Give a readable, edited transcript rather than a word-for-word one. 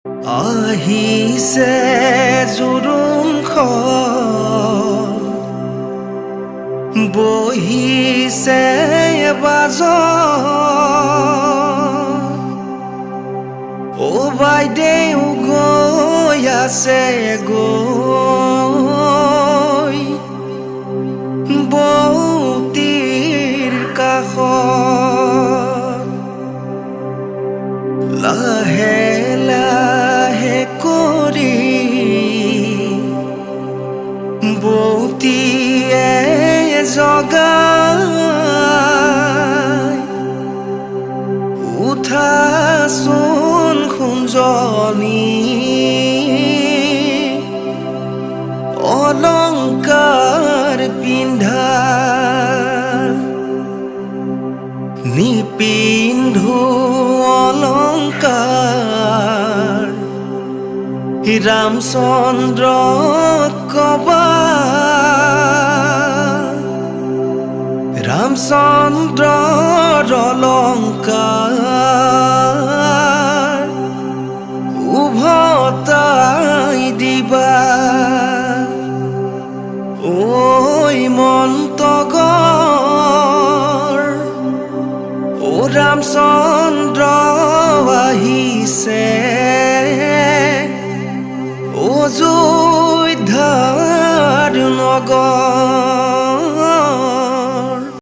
আহিছে জোৰোণখন বহিছে বাজন ও বাইদেউ গৈ আছে গৈ বৌতিৰ কাষত লাহে লাহে কৰি বৌতিয়ে জগাই উঠাচোন খুঞ্জনি অলংকাৰ পিন্ধা নিপিন্ধো অলংকাৰ ৰামচন্দ্ৰ কবা ৰামচন্দ্ৰৰ অলংকাৰ উভতাই দিবা।